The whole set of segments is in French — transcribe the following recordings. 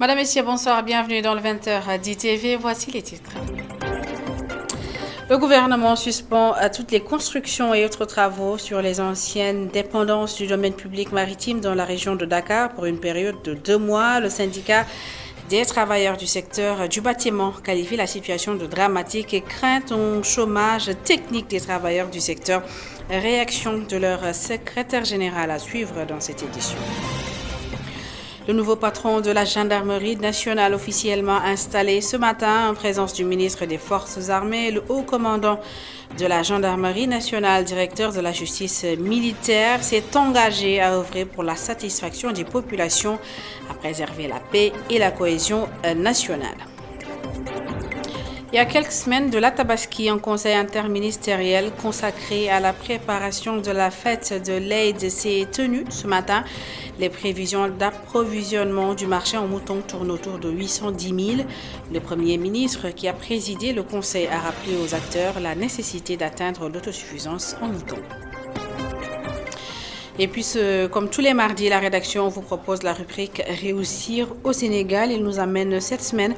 Madame, Messieurs, bonsoir, bienvenue dans le 20h d'ITV. Voici les titres. Le gouvernement suspend toutes les constructions et autres travaux sur les anciennes dépendances du domaine public maritime dans la région de Dakar pour une période de 2 mois. Le syndicat des travailleurs du secteur du bâtiment qualifie la situation de dramatique et craint un chômage technique des travailleurs du secteur. Réaction de leur secrétaire général à suivre dans cette édition. Le nouveau patron de la gendarmerie nationale officiellement installé ce matin en présence du ministre des Forces armées, le haut commandant de la gendarmerie nationale, directeur de la justice militaire, s'est engagé à œuvrer pour la satisfaction des populations, à préserver la paix et la cohésion nationale. Il y a quelques semaines, de la Tabaski, un conseil interministériel consacré à la préparation de la fête de l'Aïd s'est tenu ce matin. Les prévisions d'approvisionnement du marché en moutons tournent autour de 810 000. Le Premier ministre qui a présidé le conseil a rappelé aux acteurs la nécessité d'atteindre l'autosuffisance en moutons. Et puis, comme tous les mardis, la rédaction vous propose la rubrique Réussir au Sénégal. Il nous amène cette semaine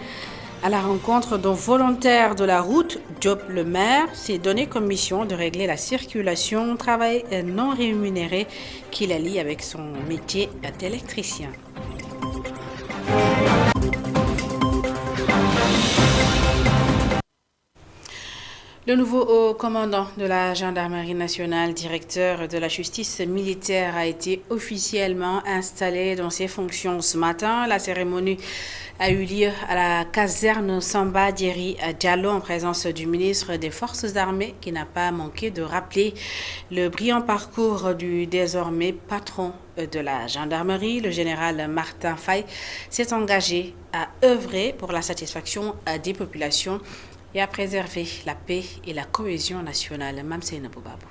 à la rencontre d'un volontaire de la route, Diop le maire, s'est donné comme mission de régler la circulation, travail non rémunéré qu'il allie avec son métier d'électricien. Le nouveau haut commandant de la gendarmerie nationale, directeur de la justice militaire, a été officiellement installé dans ses fonctions ce matin. La cérémonie a eu lieu à la caserne Samba Diéry à Diallo en présence du ministre des Forces armées qui n'a pas manqué de rappeler le brillant parcours du désormais patron de la gendarmerie. Le général Martin Faye s'est engagé à œuvrer pour la satisfaction des populations et à préserver la paix et la cohésion nationale. Mamsena Boubabou.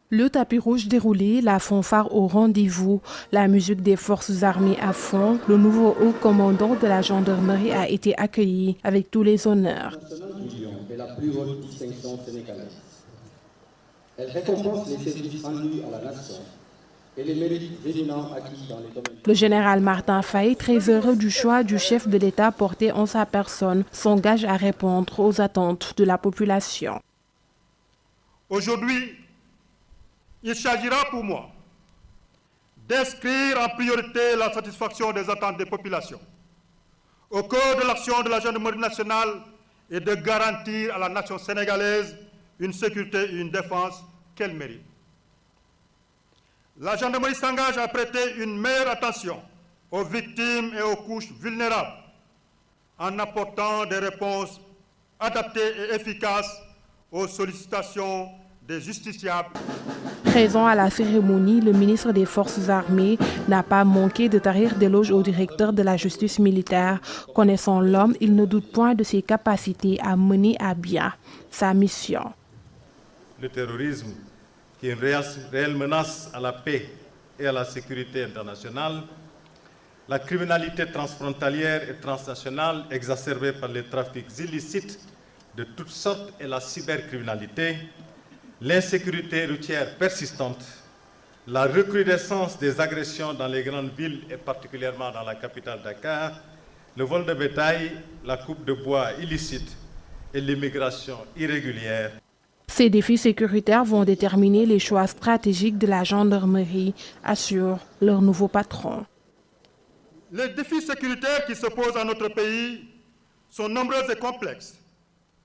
Le tapis rouge déroulé, la fanfare au rendez-vous, la musique des forces armées à fond, le nouveau haut commandant de la gendarmerie a été accueilli avec tous les honneurs. Est la plus haute distinction sénégalaise. Elle récompense les services rendus à la nation et les mérites éminents acquis dans les domaines. Le général Martin Faye, très heureux du choix du chef de l'État porté en sa personne, s'engage à répondre aux attentes de la population. Aujourd'hui, il s'agira pour moi d'inscrire en priorité la satisfaction des attentes des populations au cœur de l'action de la gendarmerie nationale et de garantir à la nation sénégalaise une sécurité et une défense qu'elle mérite. La gendarmerie s'engage à prêter une meilleure attention aux victimes et aux couches vulnérables en apportant des réponses adaptées et efficaces aux sollicitations des justiciables. Présent à la cérémonie, le ministre des Forces armées n'a pas manqué de tarir d'éloges au directeur de la justice militaire. Connaissant l'homme, il ne doute point de ses capacités à mener à bien sa mission. Le terrorisme, qui est une réelle menace à la paix et à la sécurité internationale, la criminalité transfrontalière et transnationale exacerbée par les trafics illicites de toutes sortes et la cybercriminalité, l'insécurité routière persistante, la recrudescence des agressions dans les grandes villes et particulièrement dans la capitale Dakar, le vol de bétail, la coupe de bois illicite et l'immigration irrégulière. Ces défis sécuritaires vont déterminer les choix stratégiques de la gendarmerie, assure leur nouveau patron. Les défis sécuritaires qui se posent à notre pays sont nombreux et complexes,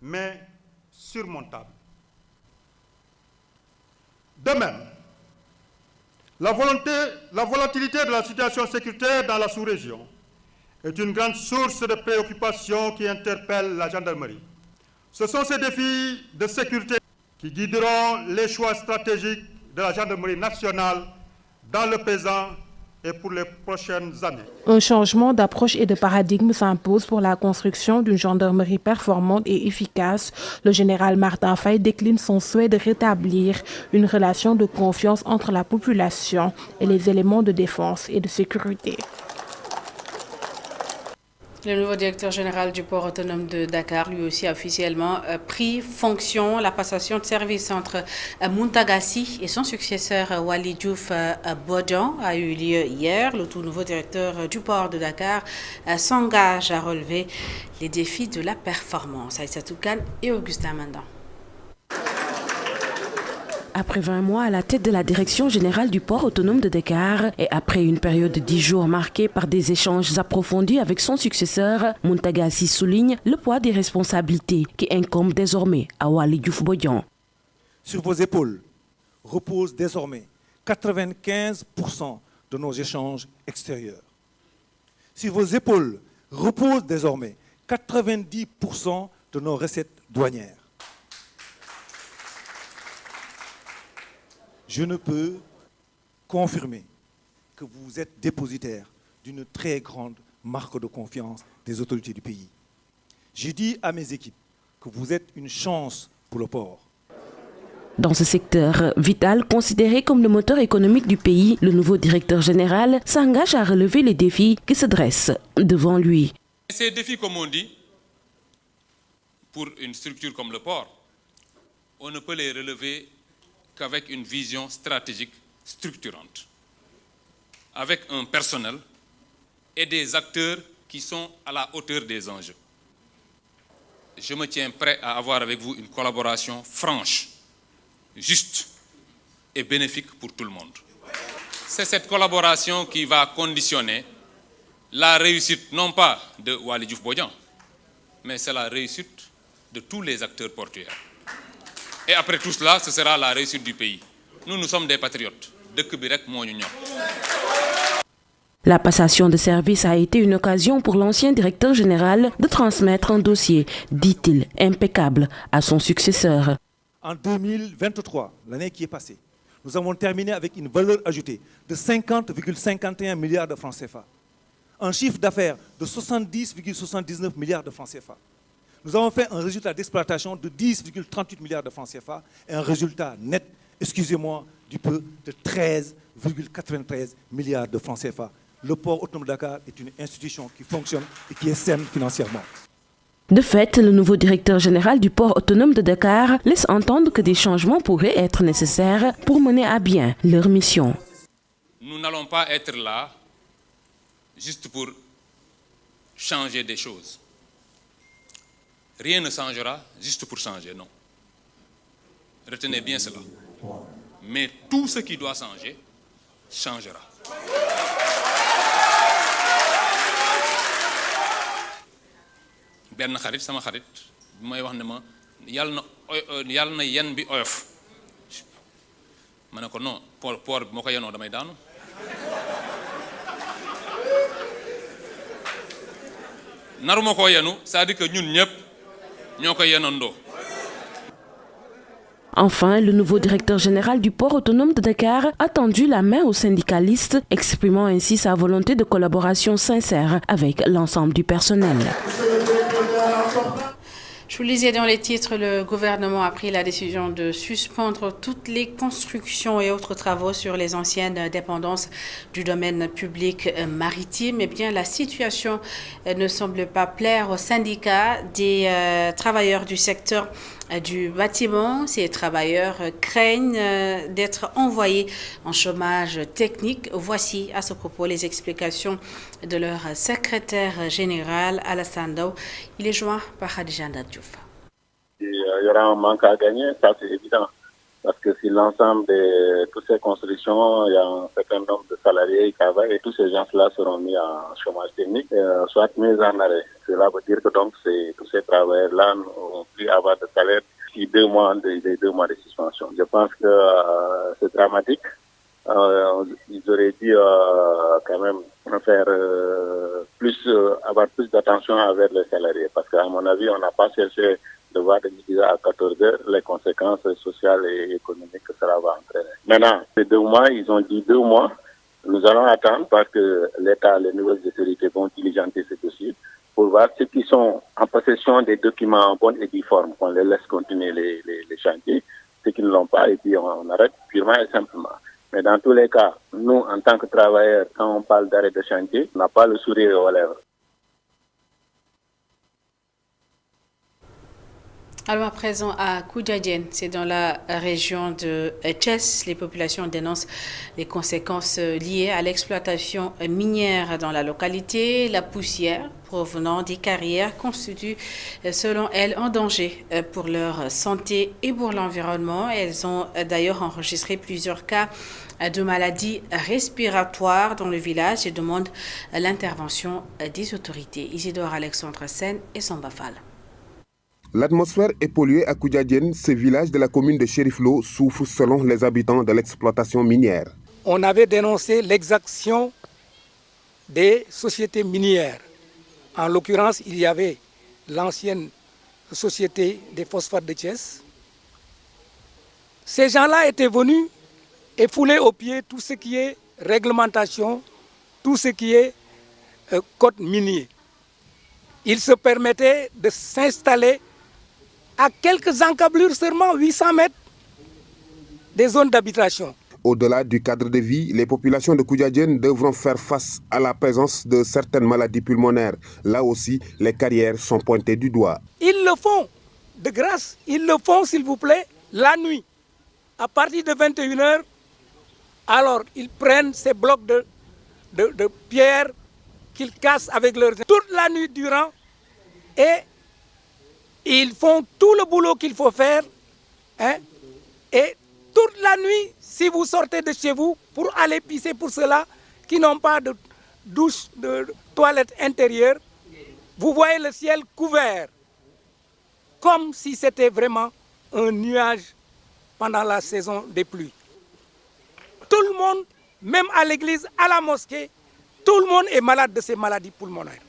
mais surmontables. De même, la volatilité de la situation sécuritaire dans la sous-région est une grande source de préoccupation qui interpelle la gendarmerie. Ce sont ces défis de sécurité qui guideront les choix stratégiques de la gendarmerie nationale dans le présent et pour les prochaines années. Un changement d'approche et de paradigme s'impose pour la construction d'une gendarmerie performante et efficace. Le général Martin Faye décline son souhait de rétablir une relation de confiance entre la population et les éléments de défense et de sécurité. Le nouveau directeur général du port autonome de Dakar, lui aussi, a officiellement pris fonction. La passation de service entre Mountaga Sy et son successeur Waly Diouf Bodian a eu lieu hier. Le tout nouveau directeur du port de Dakar s'engage à relever les défis de la performance. Aïssatou Kane et Augustin Mandan. Après 20 mois à la tête de la direction générale du port autonome de Dakar et après une période de 10 jours marquée par des échanges approfondis avec son successeur, Mountaga Sy souligne le poids des responsabilités qui incombent désormais à Waly Diouf Bodian. Sur vos épaules reposent désormais 95% de nos échanges extérieurs. Sur vos épaules reposent désormais 90% de nos recettes douanières. Je ne peux confirmer que vous êtes dépositaire d'une très grande marque de confiance des autorités du pays. Je dis à mes équipes que vous êtes une chance pour le port. Dans ce secteur vital considéré comme le moteur économique du pays, le nouveau directeur général s'engage à relever les défis qui se dressent devant lui. Ces défis, comme on dit, pour une structure comme le port, on ne peut les relever qu'avec une vision stratégique structurante, avec un personnel et des acteurs qui sont à la hauteur des enjeux. Je me tiens prêt à avoir avec vous une collaboration franche, juste et bénéfique pour tout le monde. C'est cette collaboration qui va conditionner la réussite, non pas de Waly Diouf Bodian, mais c'est la réussite de tous les acteurs portuaires. Et après tout cela, ce sera la réussite du pays. Nous sommes des patriotes. La passation de service a été une occasion pour l'ancien directeur général de transmettre un dossier, dit-il, impeccable à son successeur. En 2023, l'année qui est passée, nous avons terminé avec une valeur ajoutée de 50,51 milliards de francs CFA. Un chiffre d'affaires de 70,79 milliards de francs CFA. Nous avons fait un résultat d'exploitation de 10,38 milliards de francs CFA et un résultat net, excusez-moi du peu, de 13,93 milliards de francs CFA. Le port autonome de Dakar est une institution qui fonctionne et qui est saine financièrement. De fait, le nouveau directeur général du port autonome de Dakar laisse entendre que des changements pourraient être nécessaires pour mener à bien leur mission. Nous n'allons pas être là juste pour changer des choses. Rien ne changera juste pour changer, non. Retenez bien cela. Mais tout ce qui doit changer, changera. Ben xarit sama xarit may wax ne ma yàlla na yen bi oyof ma ne ko non port bi moo ko yenoo damay daanu. naruma koo yenu c'est-à-dire que ñun ñëpp ñoo ko yenandoo. Enfin, le nouveau directeur général du port autonome de Dakar a tendu la main aux syndicalistes, exprimant ainsi sa volonté de collaboration sincère avec l'ensemble du personnel. Je vous lisais dans les titres, le gouvernement a pris la décision de suspendre toutes les constructions et autres travaux sur les anciennes dépendances du domaine public maritime. Eh bien, la situation ne semble pas plaire aux syndicats des travailleurs du secteur du bâtiment. Ces travailleurs craignent d'être envoyés en chômage technique. Voici à ce propos les explications de leur secrétaire général, Alassane Ndao. Il est joint par Khadija Diouf. Il y aura un manque à gagner, ça c'est évident. Parce que si l'ensemble de toutes ces constructions, il y a un certain nombre de salariés qui travaillent et tous ces gens-là seront mis en chômage technique, soit mis en arrêt. Cela veut dire que donc tous ces travailleurs-là n'ont plus à avoir de salaire d'ici 2 mois, des 2 mois de suspension. Je pense que c'est dramatique. Ils auraient dû quand même faire avoir plus d'attention avec les salariés. Parce qu'à mon avis, on n'a pas cherché de voir des médias à 14 heures, les conséquences sociales et économiques que cela va entraîner. Maintenant, ces 2 mois, ils ont dit 2 mois. Nous allons attendre parce que l'État, les nouvelles autorités vont diligenter ce dossier pour voir ceux qui sont en possession des documents en bonne et due forme, qu'on les laisse continuer les chantiers, ceux qui ne l'ont pas, et puis on arrête purement et simplement. Mais dans tous les cas, nous, en tant que travailleurs, quand on parle d'arrêt de chantier, on n'a pas le sourire aux lèvres. Alors à présent à Koudjadjen, c'est dans la région de Thiès. Les populations dénoncent les conséquences liées à l'exploitation minière dans la localité. La poussière provenant des carrières constitue, selon elles, un danger pour leur santé et pour l'environnement. Elles ont d'ailleurs enregistré plusieurs cas de maladies respiratoires dans le village et demandent l'intervention des autorités. Isidore Alexandre Sen et Samba Fall. L'atmosphère est polluée à Koudjadjen. Ce village de la commune de Chériflo souffre selon les habitants de l'exploitation minière. On avait dénoncé l'exaction des sociétés minières. En l'occurrence, il y avait l'ancienne société des phosphates de Thiès. Ces gens-là étaient venus et foulaient aux pieds tout ce qui est réglementation, tout ce qui est code minier. Ils se permettaient de s'installer à quelques encablures, seulement 800 mètres des zones d'habitation. Au-delà du cadre de vie, les populations de Koudjadjen devront faire face à la présence de certaines maladies pulmonaires. Là aussi, les carrières sont pointées du doigt. Ils le font, de grâce, ils le font s'il vous plaît, la nuit. À partir de 21h, alors ils prennent ces blocs de pierre qu'ils cassent avec leurs... toute la nuit durant et ils font tout le boulot qu'il faut faire. Et toute la nuit, si vous sortez de chez vous pour aller pisser pour ceux-là qui n'ont pas de douche, de toilette intérieure, vous voyez le ciel couvert, comme si c'était vraiment un nuage pendant la saison des pluies. Tout le monde, même à l'église, à la mosquée, tout le monde est malade de ces maladies pulmonaires.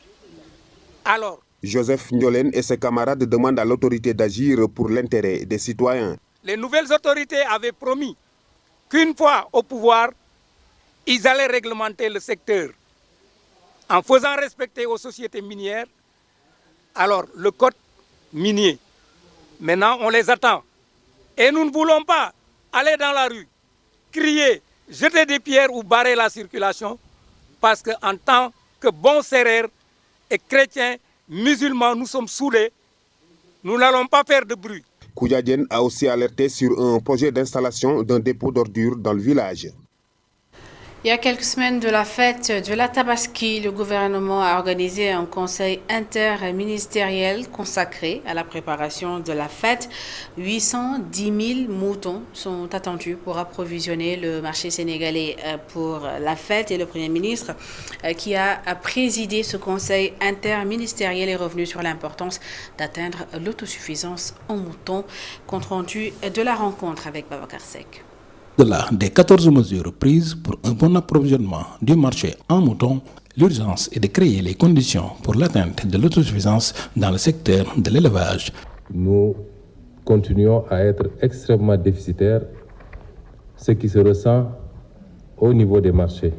Alors, Joseph Ndiolen et ses camarades demandent à l'autorité d'agir pour l'intérêt des citoyens. Les nouvelles autorités avaient promis qu'une fois au pouvoir, ils allaient réglementer le secteur en faisant respecter aux sociétés minières alors le code minier. Maintenant, on les attend. Et nous ne voulons pas aller dans la rue, crier, jeter des pierres ou barrer la circulation, parce qu'en tant que bons sérères et chrétiens, musulmans, nous sommes soudés, nous n'allons pas faire de bruit. Koudjadjen a aussi alerté sur un projet d'installation d'un dépôt d'ordures dans le village. Il y a quelques semaines de la fête de la Tabaski, le gouvernement a organisé un conseil interministériel consacré à la préparation de la fête. 810 000 moutons sont attendus pour approvisionner le marché sénégalais pour la fête. Et le Premier ministre qui a présidé ce conseil interministériel est revenu sur l'importance d'atteindre l'autosuffisance en moutons. Compte rendu de la rencontre avec Babacar Seck. Au-delà des 14 mesures prises pour un bon approvisionnement du marché en moutons, l'urgence est de créer les conditions pour l'atteinte de l'autosuffisance dans le secteur de l'élevage. Nous continuons à être extrêmement déficitaires, ce qui se ressent au niveau des marchés.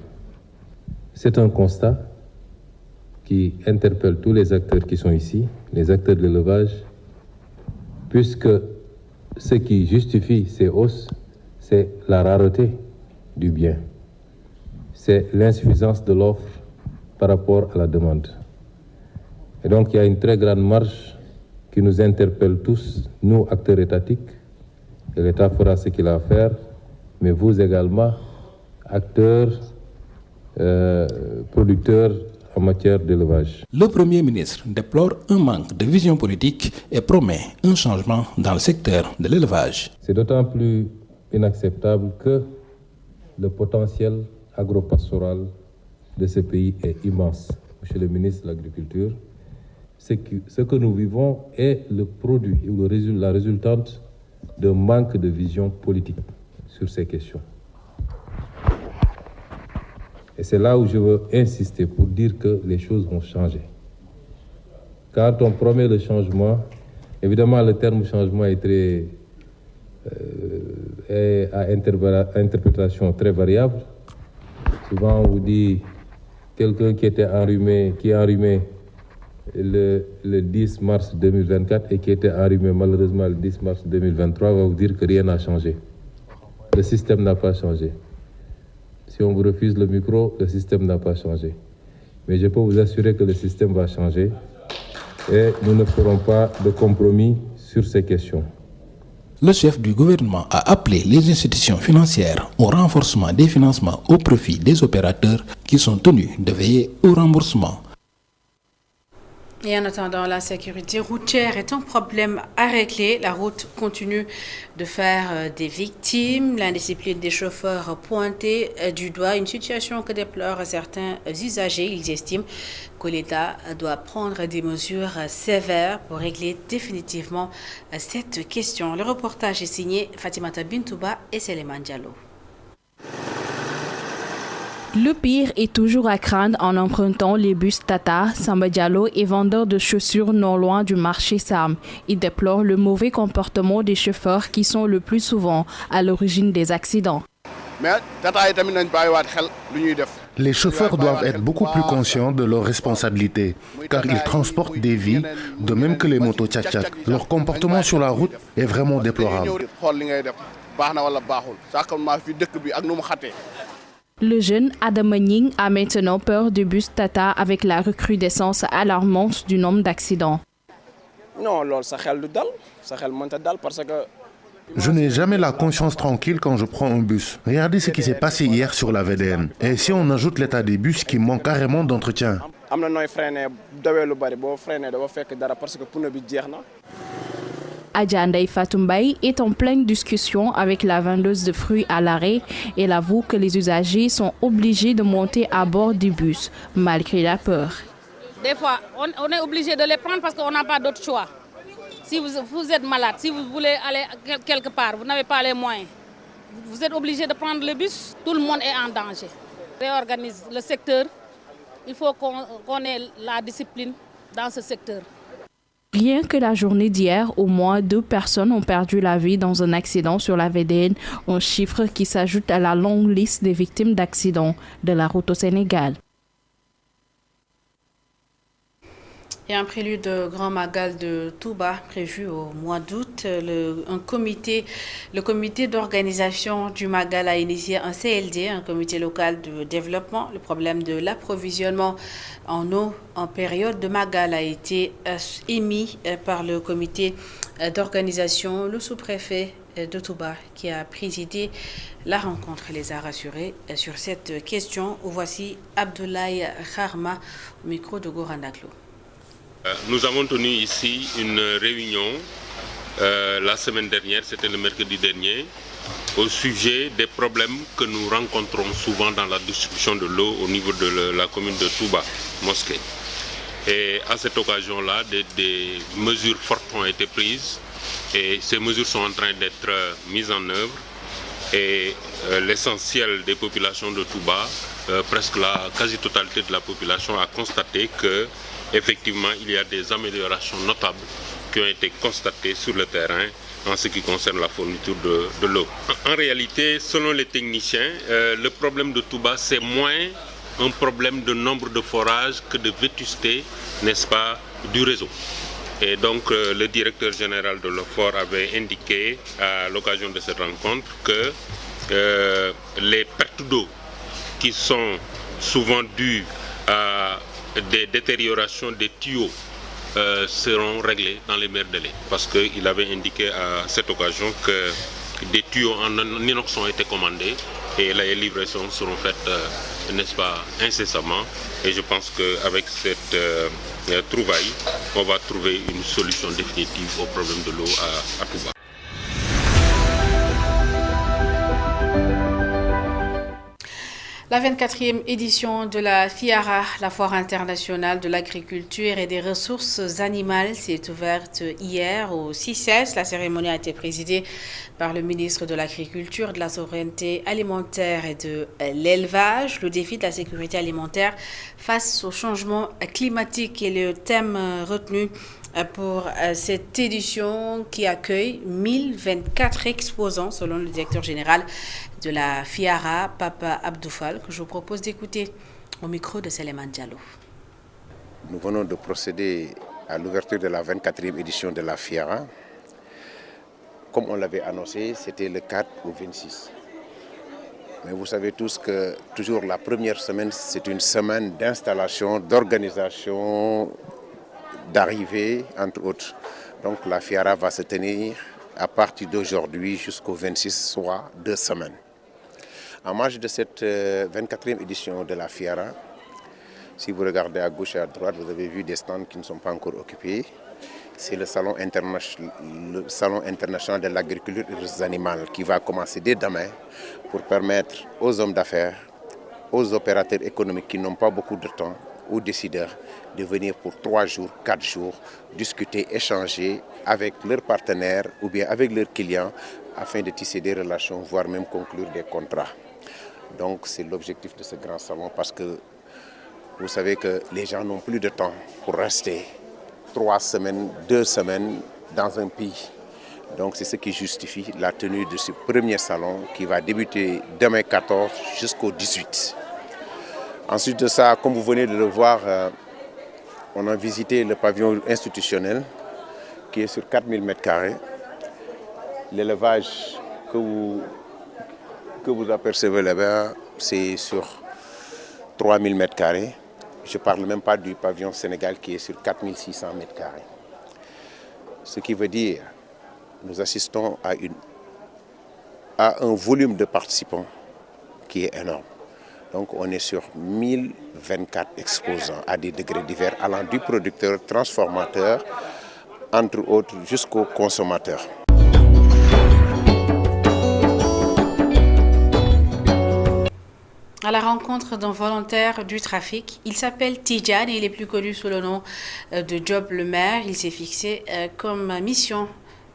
C'est un constat qui interpelle tous les acteurs qui sont ici, les acteurs de l'élevage, puisque ce qui justifie ces hausses, c'est la rareté du bien. C'est l'insuffisance de l'offre par rapport à la demande. Et donc il y a une très grande marge qui nous interpelle tous, nous acteurs étatiques, et l'État fera ce qu'il a à faire, mais vous également, acteurs, producteurs en matière d'élevage. Le Premier ministre déplore un manque de vision politique et promet un changement dans le secteur de l'élevage. C'est d'autant plus inacceptable que le potentiel agropastoral de ce pays est immense. Monsieur le ministre de l'Agriculture, ce que nous vivons est le produit ou la résultante d'un manque de vision politique sur ces questions. Et c'est là où je veux insister pour dire que les choses vont changer. Quand on promet le changement, évidemment le terme changement est très... est à interprétation très variable. Souvent on vous dit quelqu'un qui est enrhumé le 10 mars 2024 et qui était enrhumé malheureusement le 10 mars 2023 va vous dire que rien n'a changé. Le système n'a pas changé. Si on vous refuse le micro, le système n'a pas changé. Mais je peux vous assurer que le système va changer et nous ne ferons pas de compromis sur ces questions. Le chef du gouvernement a appelé les institutions financières au renforcement des financements au profit des opérateurs qui sont tenus de veiller au remboursement. Et en attendant, la sécurité routière est un problème à régler. La route continue de faire des victimes. L'indiscipline des chauffeurs pointée du doigt, une situation que déplorent certains usagers. Ils estiment que l'État doit prendre des mesures sévères pour régler définitivement cette question. Le reportage est signé Fatimata Bintouba et Seleman Diallo. Le pire est toujours à craindre en empruntant les bus Tata. Samba Diallo est vendeur de chaussures non loin du marché Sam. Il déplore le mauvais comportement des chauffeurs qui sont le plus souvent à l'origine des accidents. Les chauffeurs doivent être beaucoup plus conscients de leurs responsabilités, car ils transportent des vies, de même que les motos tchak-tchak. Leur comportement sur la route est vraiment déplorable. Le jeune Adam Ning a maintenant peur du bus Tata avec la recrudescence alarmante du nombre d'accidents. Je n'ai jamais la conscience tranquille quand je prends un bus. Regardez ce qui s'est passé hier sur la VDN. Et si on ajoute l'état des bus qui manque carrément d'entretien. Adjandei Fatoumbay est en pleine discussion avec la vendeuse de fruits à l'arrêt. Elle avoue que les usagers sont obligés de monter à bord du bus, malgré la peur. Des fois, on est obligé de les prendre parce qu'on n'a pas d'autre choix. Si vous êtes malade, si vous voulez aller quelque part, vous n'avez pas les moyens, vous êtes obligé de prendre le bus, tout le monde est en danger. Réorganise le secteur, il faut qu'on ait la discipline dans ce secteur. Rien que la journée d'hier, au moins 2 personnes ont perdu la vie dans un accident sur la VDN, un chiffre qui s'ajoute à la longue liste des victimes d'accidents de la route au Sénégal. Et un prélude de Grand Magal de Touba prévu au mois d'août. Le comité d'organisation du Magal a initié un CLD, un comité local de développement. Le problème de l'approvisionnement en eau en période de Magal a été émis par le comité d'organisation. Le sous-préfet de Touba qui a présidé la rencontre les a rassurés sur cette question. Voici Abdoulaye Kharma au micro de Gorandaklo. Nous avons tenu ici une réunion la semaine dernière, c'était le mercredi dernier, au sujet des problèmes que nous rencontrons souvent dans la distribution de l'eau au niveau de la commune de Touba, Mosquée. Et à cette occasion-là, des mesures fortes ont été prises et ces mesures sont en train d'être mises en œuvre. Et l'essentiel des populations de Touba, presque la quasi-totalité de la population a constaté que effectivement, il y a des améliorations notables qui ont été constatées sur le terrain en ce qui concerne la fourniture de l'eau. En réalité, selon les techniciens, le problème de Touba, c'est moins un problème de nombre de forages que de vétusté, n'est-ce pas, du réseau. Et donc, le directeur général de l'OFOR avait indiqué à l'occasion de cette rencontre que les pertes d'eau qui sont souvent dues à des détériorations des tuyaux seront réglées dans les meilleurs délais. Parce qu'il avait indiqué à cette occasion que des tuyaux en inox ont été commandés et les livraisons seront faites, n'est-ce pas, incessamment. Et je pense qu'avec cette trouvaille, on va trouver une solution définitive au problème de l'eau à Touba. La 24e édition de la FIARA, la Foire internationale de l'agriculture et des ressources animales, s'est ouverte hier au CICES. La cérémonie a été présidée par le ministre de l'Agriculture, de la Souveraineté alimentaire et de l'élevage. Le défi de la sécurité alimentaire face au changement climatique est le thème retenu pour cette édition qui accueille 1024 exposants selon le directeur général de la FIARA, Papa Abdoufal, que je vous propose d'écouter au micro de Seleman Diallo. Nous venons de procéder à l'ouverture de la 24e édition de la FIARA. Comme on l'avait annoncé, c'était le 4 au 26. Mais vous savez tous que toujours la première semaine, c'est une semaine d'installation, d'organisation, d'arrivée, entre autres. Donc la FIARA va se tenir à partir d'aujourd'hui jusqu'au 26, soit 2 semaines. En marge de cette 24e édition de la FIARA, si vous regardez à gauche et à droite, vous avez vu des stands qui ne sont pas encore occupés. C'est le salon international de l'agriculture et des animaux qui va commencer dès demain pour permettre aux hommes d'affaires, aux opérateurs économiques qui n'ont pas beaucoup de temps, aux décideurs, de venir pour 3 jours, 4 jours, discuter, échanger avec leurs partenaires ou bien avec leurs clients afin de tisser des relations, voire même conclure des contrats. Donc c'est l'objectif de ce grand salon parce que vous savez que les gens n'ont plus de temps pour rester 3 semaines, 2 semaines dans un pays. Donc c'est ce qui justifie la tenue de ce premier salon qui va débuter demain 14 jusqu'au 18. Ensuite de ça, comme vous venez de le voir, on a visité le pavillon institutionnel qui est sur 4000 m². L'élevage que vous apercevez là-bas, c'est sur 3000 m². Je ne parle même pas du pavillon Sénégal qui est sur 4600 m². Ce qui veut dire que nous assistons à un volume de participants qui est énorme. Donc on est sur 1024 exposants à des degrés divers allant du producteur, transformateur, entre autres jusqu'au consommateur. À la rencontre d'un volontaire du trafic, il s'appelle Tidjane et il est plus connu sous le nom de Job le maire. Il s'est fixé comme mission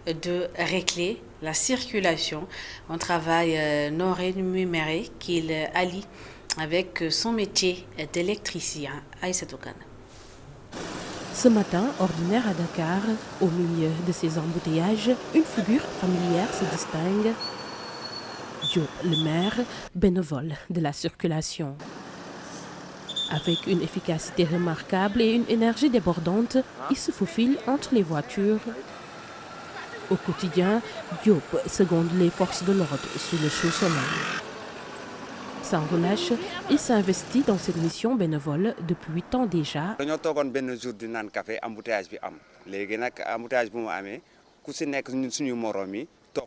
de régler la circulation, un travail non rémunéré qu'il allie avec son métier d'électricien. Aïssatou Kane. Ce matin, ordinaire à Dakar, au milieu de ces embouteillages, une figure familière se distingue. Diop, le maire, bénévole de la circulation. Avec une efficacité remarquable et une énergie débordante, il se faufile entre les voitures. Au quotidien, Diop seconde les forces de l'ordre sous le chaud soleil. Sans relâche, il s'investit dans cette mission bénévole depuis 8 ans déjà.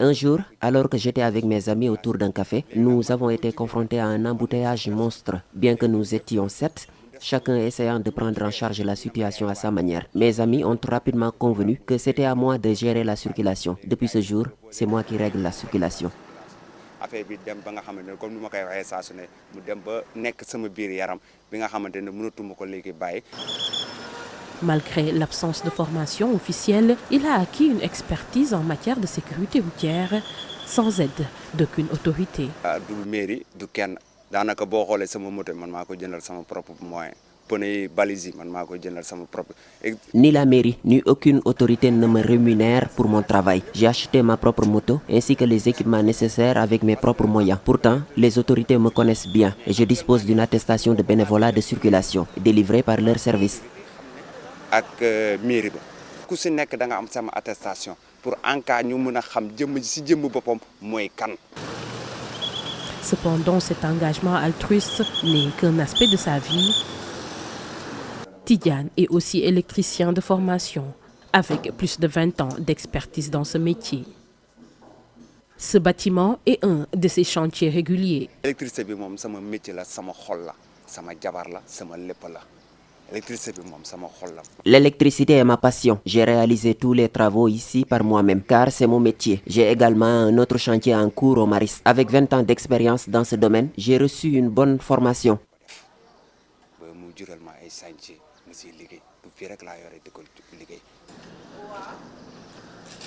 Un jour, alors que j'étais avec mes amis autour d'un café, nous avons été confrontés à un embouteillage monstre. Bien que nous étions 7, chacun essayant de prendre en charge la situation à sa manière. Mes amis ont rapidement convenu que c'était à moi de gérer la circulation. Depuis ce jour, c'est moi qui règle la circulation. Malgré l'absence de formation officielle, il a acquis une expertise en matière de sécurité routière sans aide d'aucune autorité. Ni la mairie, ni aucune autorité ne me rémunère pour mon travail. J'ai acheté ma propre moto ainsi que les équipements nécessaires avec mes propres moyens. Pourtant, les autorités me connaissent bien et je dispose d'une attestation de bénévolat de circulation délivrée par leur service. Cependant, cet engagement altruiste n'est qu'un aspect de sa vie. Tidjane est aussi électricien de formation, avec plus de 20 ans d'expertise dans ce métier. Ce bâtiment est un de ses chantiers réguliers. L'électricité est ma passion. J'ai réalisé tous les travaux ici par moi-même, car c'est mon métier. J'ai également un autre chantier en cours au Maris. Avec 20 ans d'expérience dans ce domaine, j'ai reçu une bonne formation.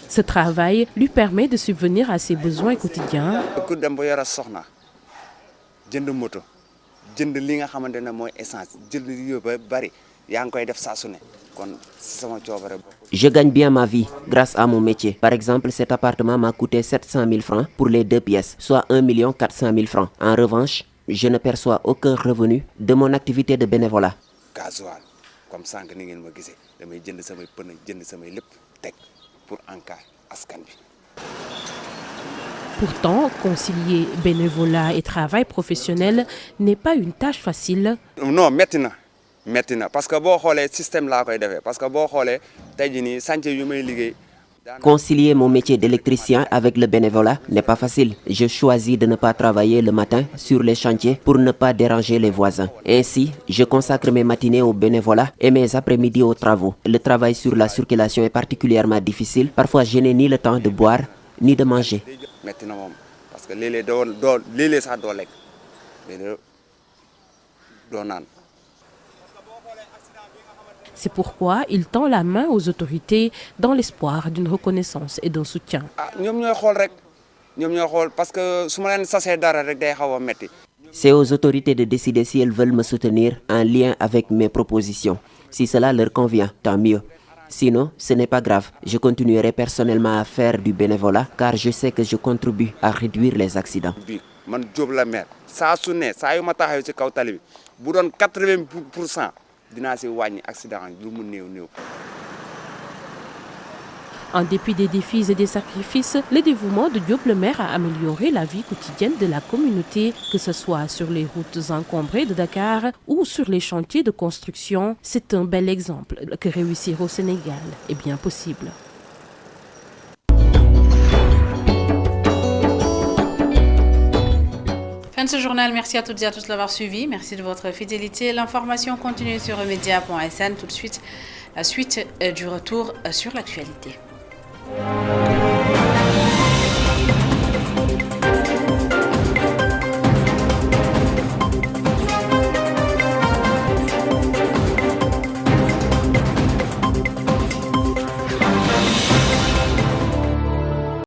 Ce travail lui permet de subvenir à ses besoins quotidiens. Je gagne bien ma vie grâce à mon métier. Par exemple, cet appartement m'a coûté 700 000 francs pour les 2 pièces, soit 1 400 000 francs. En revanche, je ne perçois aucun revenu de mon activité de bénévolat. Pourtant, concilier bénévolat et travail professionnel n'est pas une tâche facile. Non, maintenant. Parce que si le système là, parce que si chantier yu may liggéey Concilier mon métier d'électricien avec le bénévolat n'est pas facile. Je choisis de ne pas travailler le matin sur les chantiers pour ne pas déranger les voisins. Ainsi, je consacre mes matinées au bénévolat et mes après-midi aux travaux. Le travail sur la circulation est particulièrement difficile. Parfois, je n'ai ni le temps de boire ni de manger. Parce que C'est pourquoi il tend la main aux autorités dans l'espoir d'une reconnaissance et d'un soutien. C'est aux autorités de décider si elles veulent me soutenir en lien avec mes propositions. Si cela leur convient, tant mieux. Sinon, ce n'est pas grave. Je continuerai personnellement à faire du bénévolat car je sais que je contribue à réduire les accidents. En dépit des défis et des sacrifices, le dévouement de Diop le maire a amélioré la vie quotidienne de la communauté, que ce soit sur les routes encombrées de Dakar ou sur les chantiers de construction. C'est un bel exemple que réussir au Sénégal est bien possible. Fin de ce journal, merci à toutes et à tous de l'avoir suivi. Merci de votre fidélité. L'information continue sur emedia.sn. Tout de suite, la suite du retour sur l'actualité.